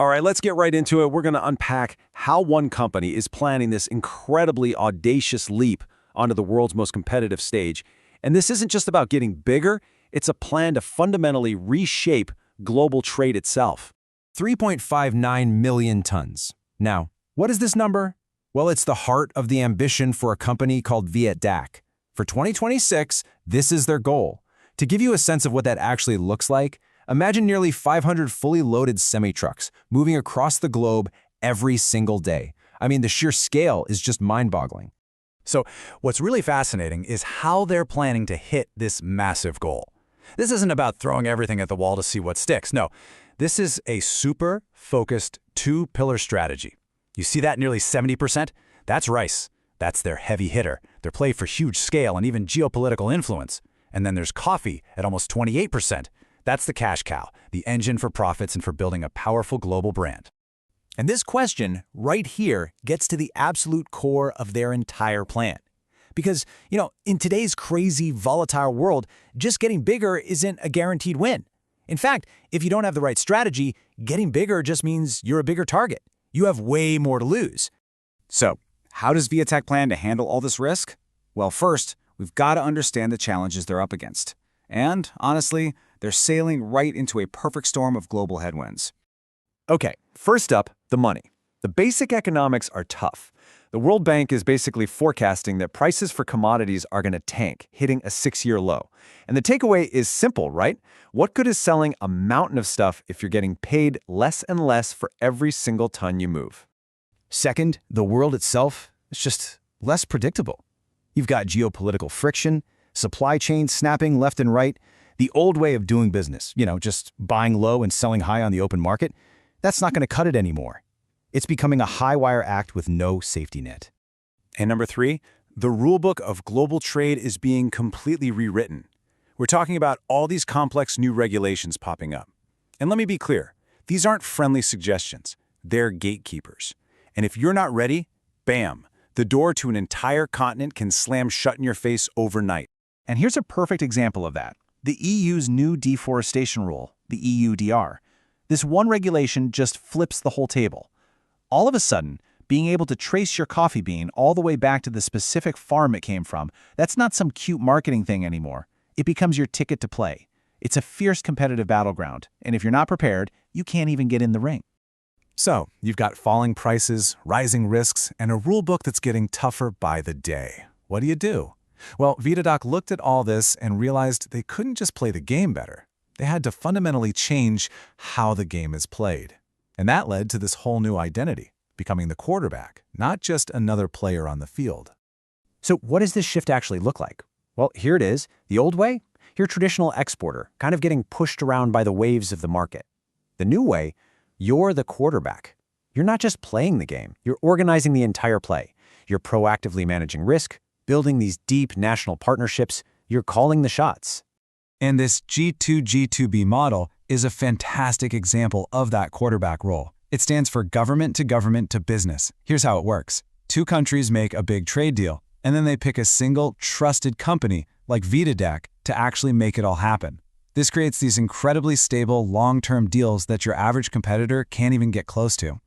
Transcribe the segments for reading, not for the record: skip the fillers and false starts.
All right, let's get right into it. We're going to unpack how one company is planning this incredibly audacious leap onto the world's most competitive stage. And this isn't just about getting bigger, it's a plan to fundamentally reshape global trade itself. 3.59 million tons. Now, what is this number? Well, it's the heart of the ambition for a company called VietDak. For 2026, this is their goal. To give you a sense of what that actually looks like, imagine nearly 500 fully loaded semi-trucks moving across the globe every single day. I mean, the sheer scale is just mind-boggling. So what's really fascinating is how they're planning to hit this massive goal. This isn't about throwing everything at the wall to see what sticks. No, this is a super focused two-pillar strategy. You see that nearly 70%? That's rice. That's their heavy hitter, their play for huge scale and even geopolitical influence. And then there's coffee at almost 28%. That's the cash cow, the engine for profits and for building a powerful global brand. And this question right here gets to the absolute core of their entire plan. Because, in today's crazy, volatile world, just getting bigger isn't a guaranteed win. In fact, if you don't have the right strategy, getting bigger just means you're a bigger target. You have way more to lose. So, how does VietDak plan to handle all this risk? Well, first, we've got to understand the challenges they're up against. And, honestly, they're sailing right into a perfect storm of global headwinds. Okay, first up, the money. The basic economics are tough. The World Bank is basically forecasting that prices for commodities are going to tank, hitting a 6-year low. And the takeaway is simple, right? What good is selling a mountain of stuff if you're getting paid less and less for every single ton you move? Second, the world itself is just less predictable. You've got geopolitical friction, supply chains snapping left and right. The old way of doing business, just buying low and selling high on the open market, that's not going to cut it anymore. It's becoming a high-wire act with no safety net. And number 3, the rulebook of global trade is being completely rewritten. We're talking about all these complex new regulations popping up. And let me be clear, these aren't friendly suggestions. They're gatekeepers. And if you're not ready, bam, the door to an entire continent can slam shut in your face overnight. And here's a perfect example of that. The EU's new deforestation rule, the EUDR. This one regulation just flips the whole table. All of a sudden, being able to trace your coffee bean all the way back to the specific farm it came from, that's not some cute marketing thing anymore. It becomes your ticket to play. It's a fierce competitive battleground, and if you're not prepared, you can't even get in the ring. So, you've got falling prices, rising risks, and a rulebook that's getting tougher by the day. What do? Well, VietDak looked at all this and realized they couldn't just play the game better. They had to fundamentally change how the game is played. And that led to this whole new identity, becoming the quarterback, not just another player on the field. So what does this shift actually look like? Well, here it is. The old way, you're a traditional exporter, kind of getting pushed around by the waves of the market. The new way, you're the quarterback. You're not just playing the game, you're organizing the entire play. You're proactively managing risk, building these deep national partnerships, you're calling the shots. And this G2G2B model is a fantastic example of that quarterback role. It stands for government to business. Here's how it works. 2 countries make a big trade deal, and then they pick a single trusted company like VietDak to actually make it all happen. This creates these incredibly stable, long-term deals that your average competitor can't even get close to.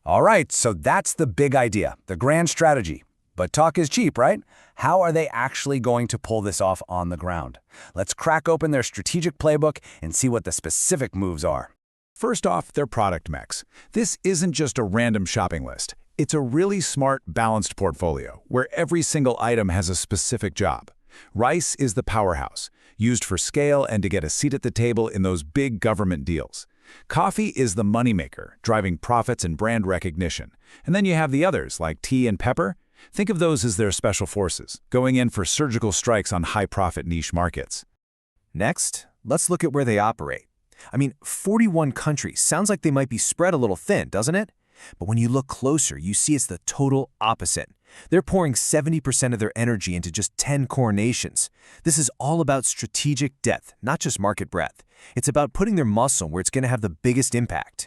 All right, so that's the big idea, the grand strategy. But talk is cheap, right? How are they actually going to pull this off on the ground? Let's crack open their strategic playbook and see what the specific moves are. First off, their product mix. This isn't just a random shopping list. It's a really smart, balanced portfolio where every single item has a specific job. Rice is the powerhouse, used for scale and to get a seat at the table in those big government deals. Coffee is the moneymaker, driving profits and brand recognition. And then you have the others, like tea and pepper. Think of those as their special forces, going in for surgical strikes on high-profit niche markets. Next, let's look at where they operate. 41 countries sounds like they might be spread a little thin, doesn't it? But when you look closer, you see it's the total opposite. They're pouring 70% of their energy into just 10 core nations. This is all about strategic depth, not just market breadth. It's about putting their muscle where it's going to have the biggest impact.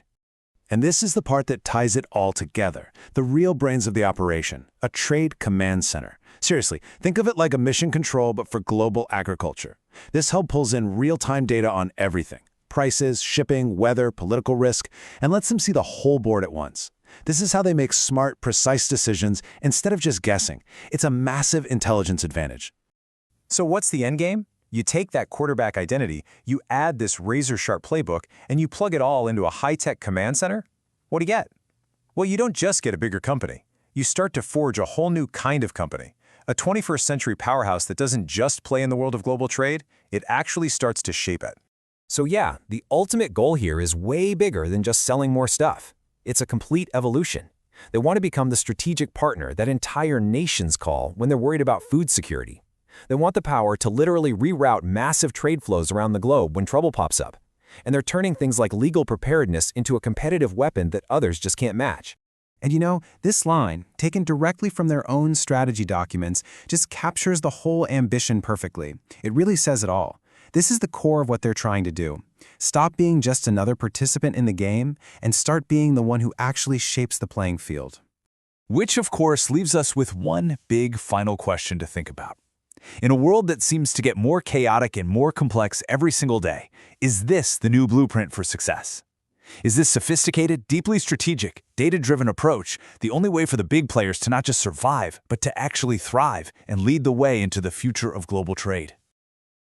And this is the part that ties it all together, the real brains of the operation, a trade command center. Seriously, think of it like a mission control but for global agriculture. This hub pulls in real-time data on everything: prices, shipping, weather, political risk, and lets them see the whole board at once. This is how they make smart, precise decisions instead of just guessing. It's a massive intelligence advantage. So what's the end game? You take that quarterback identity, you add this razor-sharp playbook, and you plug it all into a high-tech command center? What do you get? Well, you don't just get a bigger company. You start to forge a whole new kind of company. A 21st century powerhouse that doesn't just play in the world of global trade, it actually starts to shape it. So yeah, the ultimate goal here is way bigger than just selling more stuff. It's a complete evolution. They want to become the strategic partner that entire nations call when they're worried about food security. They want the power to literally reroute massive trade flows around the globe when trouble pops up. And they're turning things like legal preparedness into a competitive weapon that others just can't match. And you know, this line, taken directly from their own strategy documents, just captures the whole ambition perfectly. It really says it all. This is the core of what they're trying to do. Stop being just another participant in the game and start being the one who actually shapes the playing field. Which, of course, leaves us with one big final question to think about. In a world that seems to get more chaotic and more complex every single day, is this the new blueprint for success? Is this sophisticated, deeply strategic, data-driven approach the only way for the big players to not just survive, but to actually thrive and lead the way into the future of global trade?